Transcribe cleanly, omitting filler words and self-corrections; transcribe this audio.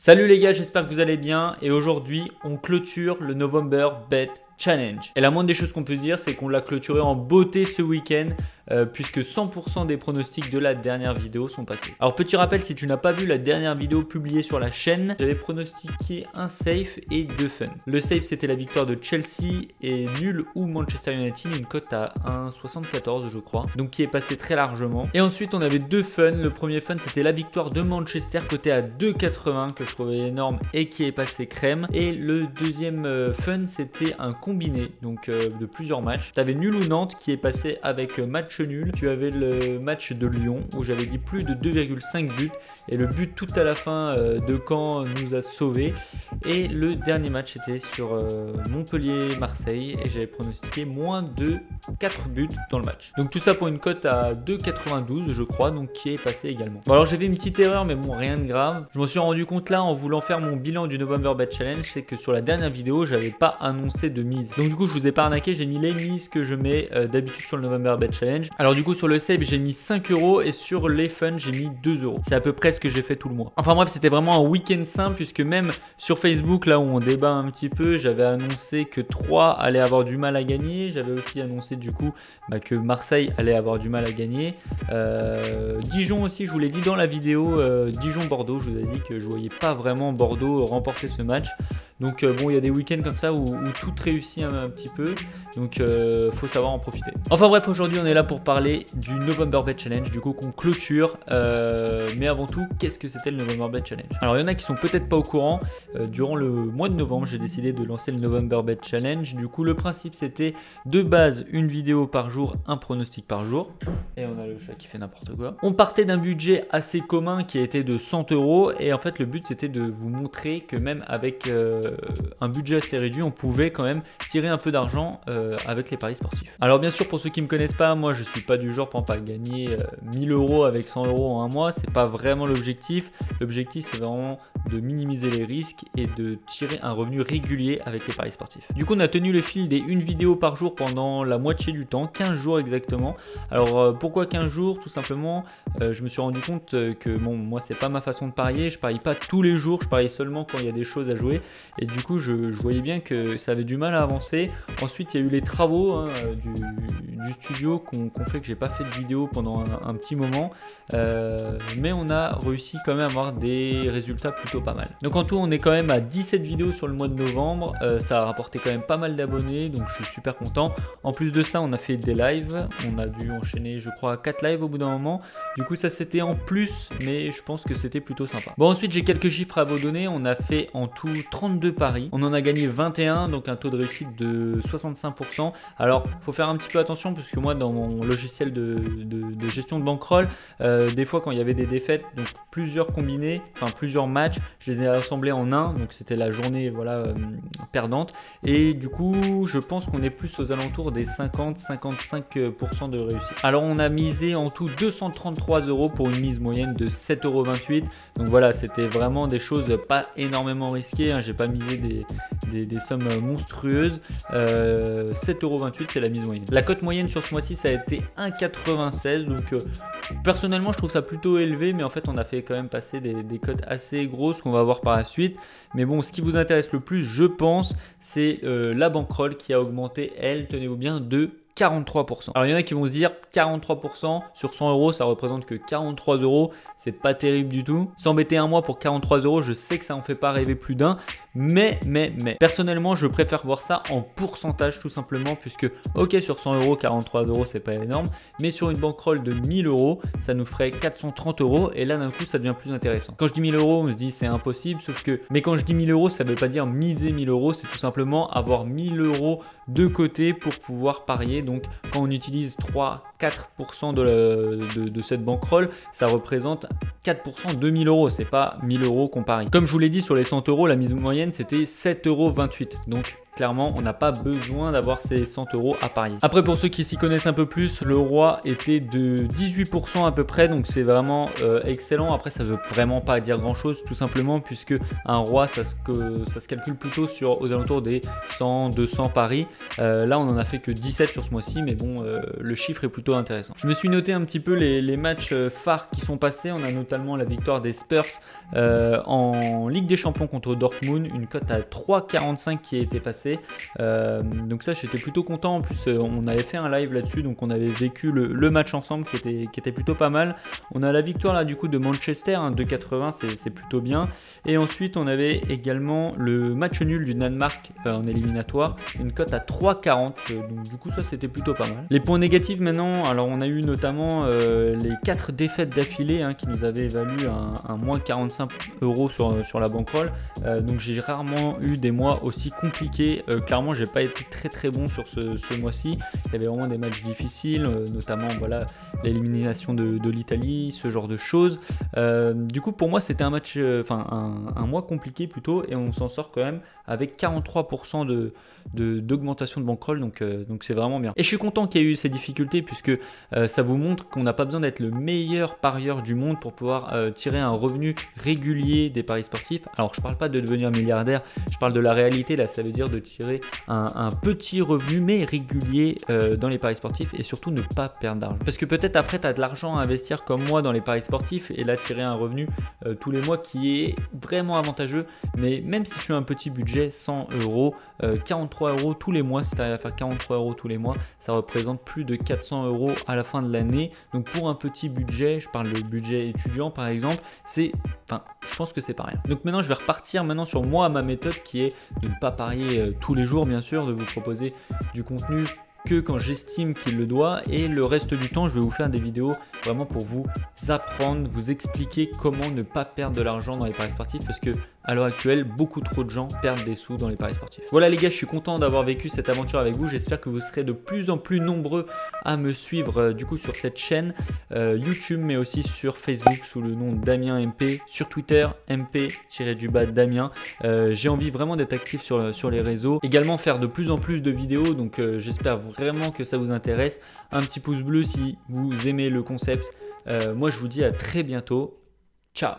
Salut les gars, j'espère que vous allez bien et aujourd'hui on clôture le November Bet Challenge. Et la moindre des choses qu'on peut se dire, c'est qu'on l'a clôturé en beauté ce week-end puisque 100% des pronostics de la dernière vidéo sont passés. Alors petit rappel, si tu n'as pas vu la dernière vidéo publiée sur la chaîne, j'avais pronostiqué un safe et deux fun. Le safe c'était la victoire de Chelsea et nul ou Manchester United, une cote à 1,74 je crois, donc qui est passé très largement. Et ensuite on avait deux fun. Le premier fun c'était la victoire de Manchester côté à 2,80 que je trouvais énorme et qui est passé crème. Et le deuxième fun c'était un combiné donc de plusieurs matchs. Tu avais nul ou Nantes qui est passé avec match nul. Tu avais le match de Lyon où j'avais dit plus de 2,5 buts et le but tout à la fin de Caen nous a sauvés. Et le dernier match était sur Montpellier-Marseille et j'avais pronostiqué moins de 4 buts dans le match. Donc tout ça pour une cote à 2,92 je crois, donc qui est passé également. Bon alors j'avais une petite erreur mais bon rien de grave. Je m'en suis rendu compte là en voulant faire mon bilan du November Bet Challenge, c'est que sur la dernière vidéo j'avais pas annoncé de mise. Donc du coup je vous ai pas arnaqué, j'ai mis les mises que je mets d'habitude sur le November Bet Challenge. Alors du coup sur le save j'ai mis 5 € et sur les fun j'ai mis 2 €. C'est à peu près ce que j'ai fait tout le mois. Enfin bref, c'était vraiment un week-end simple puisque même sur Facebook là où on débat un petit peu, j'avais annoncé que 3 allait avoir du mal à gagner. J'avais aussi annoncé du coup que Marseille allait avoir du mal à gagner. Dijon aussi, je vous l'ai dit dans la vidéo, Dijon-Bordeaux, je vous ai dit que je voyais pas vraiment Bordeaux remporter ce match. Donc bon, il y a des week-ends comme ça où tout réussit un petit peu, donc faut savoir en profiter. Enfin bref, aujourd'hui on est là pour parler du November Bet Challenge, du coup qu'on clôture. Mais avant tout, qu'est-ce que c'était le November Bet Challenge? Alors il y en a qui sont peut-être pas au courant, durant le mois de novembre, j'ai décidé de lancer le November Bet Challenge. Du coup le principe c'était de base une vidéo par jour, un pronostic par jour. Et on a le chat qui fait n'importe quoi. On partait d'un budget assez commun qui était de 100 € et en fait le but c'était de vous montrer que même avec un budget assez réduit, on pouvait quand même tirer un peu d'argent avec les paris sportifs. Alors bien sûr, pour ceux qui me connaissent pas, moi je suis pas du genre pour pas gagner 1000 € avec 100 € en un mois, c'est pas vraiment l'objectif. L'objectif c'est vraiment de minimiser les risques et de tirer un revenu régulier avec les paris sportifs. Du coup on a tenu le fil des une vidéo par jour pendant la moitié du temps, 15 jours exactement. Alors pourquoi 15 jours? Tout simplement, je me suis rendu compte que bon, moi c'est pas ma façon de parier, je parie pas tous les jours, je parie seulement quand il y a des choses à jouer. Et du coup je voyais bien que ça avait du mal à avancer. Ensuite il y a eu les travaux du studio qu'on fait que j'ai pas fait de vidéo pendant un petit moment, mais on a réussi quand même à avoir des résultats plutôt pas mal. Donc en tout on est quand même à 17 vidéos sur le mois de novembre, ça a rapporté quand même pas mal d'abonnés, donc je suis super content. En plus de ça on a fait des lives, on a dû enchaîner je crois 4 lives au bout d'un moment. Du coup ça c'était en plus, mais je pense que c'était plutôt sympa. Bon ensuite j'ai quelques chiffres à vous donner. On a fait en tout 32 paris, on en a gagné 21, donc un taux de réussite de 65%. Alors faut faire un petit peu attention parce que moi dans mon logiciel de gestion de bankroll, des fois quand il y avait des défaites, donc plusieurs combinés, enfin plusieurs matchs, je les ai rassemblés en un, donc c'était la journée voilà perdante. Et du coup je pense qu'on est plus aux alentours des 50-55% de réussite. Alors on a misé en tout 233 € pour une mise moyenne de 7,28 €. Donc voilà, c'était vraiment des choses pas énormément risquées, hein. J'ai pas misé des sommes monstrueuses. 7,28 € c'est la mise moyenne. La cote moyenne sur ce mois-ci ça a été 1,96, donc personnellement je trouve ça plutôt élevé, mais en fait on a fait quand même passer des cotes assez grosses qu'on va voir par la suite. Mais bon, ce qui vous intéresse le plus je pense c'est la bankroll qui a augmenté, elle, tenez-vous bien, de 43%. Alors il y en a qui vont se dire 43% sur 100 € ça représente que 43 €, c'est pas terrible du tout. S'embêter un mois pour 43 €, je sais que ça en fait pas rêver plus d'un, mais personnellement je préfère voir ça en pourcentage tout simplement, puisque ok sur 100 €, 43 € c'est pas énorme, mais sur une bankroll de 1000 € ça nous ferait 430 € et là d'un coup ça devient plus intéressant. Quand je dis 1000 € on se dit c'est impossible, sauf que, mais quand je dis 1000 € ça veut pas dire miser 1000 €, c'est tout simplement avoir 1000 € de côté pour pouvoir parier. Donc quand on utilise 3-4% de cette bankroll, ça représente 4% de 1000 €, c'est pas 1000 € qu'on parie. Comme je vous l'ai dit sur les 100 €, la mise moyenne c'était 7,28 €. Donc clairement, on n'a pas besoin d'avoir ces 100 € à parier. Après, pour ceux qui s'y connaissent un peu plus, le roi était de 18% à peu près, donc c'est vraiment excellent. Après, ça veut vraiment pas dire grand chose, tout simplement, puisque un roi, ça se calcule plutôt aux alentours des 100, 200 paris. Là, on en a fait que 17 sur ce mois-ci, mais bon, le chiffre est plutôt intéressant. Je me suis noté un petit peu les matchs phares qui sont passés. On a notamment la victoire des Spurs en Ligue des Champions contre Dortmund, une cote à 3,45 qui a été passée. Donc ça, j'étais plutôt content. En plus, on avait fait un live là-dessus, donc on avait vécu le match ensemble qui était plutôt pas mal. On a la victoire là du coup de Manchester, 2,80, c'est plutôt bien. Et ensuite, on avait également le match nul du Danemark en éliminatoire, une cote à 3,40. Donc du coup, ça c'était plutôt pas mal. Les points négatifs maintenant, alors on a eu notamment les 4 défaites d'affilée qui nous avaient valu un moins 45 € sur la bankroll. Donc j'ai rarement eu des mois aussi compliqués. Clairement, j'ai pas été très bon sur ce mois-ci. Il y avait vraiment des matchs difficiles, notamment voilà l'élimination de l'Italie, ce genre de choses. Du coup, pour moi, c'était un match, un mois compliqué plutôt, et on s'en sort quand même avec 43% d'augmentation de bankroll, donc c'est vraiment bien. Et je suis content qu'il y ait eu ces difficultés, puisque ça vous montre qu'on n'a pas besoin d'être le meilleur parieur du monde pour pouvoir tirer un revenu régulier des paris sportifs. Alors je parle pas de devenir milliardaire, je parle de la réalité là, ça veut dire de tirer un petit revenu mais régulier dans les paris sportifs, et surtout ne pas perdre d'argent. Parce que peut-être après tu as de l'argent à investir comme moi dans les paris sportifs, et là tirer un revenu tous les mois qui est vraiment avantageux, mais même si tu as un petit budget, 100 €, 43 € tous les mois, si tu arrives à faire 43 € tous les mois, ça représente plus de 400 € à la fin de l'année. Donc pour un petit budget, je parle de budget étudiant par exemple, je pense que c'est pas rien. Donc maintenant je vais repartir sur moi, ma méthode, qui est de ne pas parier tous les jours, bien sûr, de vous proposer du contenu que quand j'estime qu'il le doit, et le reste du temps je vais vous faire des vidéos vraiment pour vous apprendre, vous expliquer comment ne pas perdre de l'argent dans les paris sportifs, parce que à l'heure actuelle, beaucoup trop de gens perdent des sous dans les paris sportifs. Voilà les gars, je suis content d'avoir vécu cette aventure avec vous. J'espère que vous serez de plus en plus nombreux à me suivre du coup sur cette chaîne YouTube, mais aussi sur Facebook sous le nom Damien MP, sur Twitter MP-Damien. J'ai envie vraiment d'être actif sur les réseaux. Également faire de plus en plus de vidéos, donc j'espère vraiment que ça vous intéresse. Un petit pouce bleu si vous aimez le concept. Moi je vous dis à très bientôt. Ciao.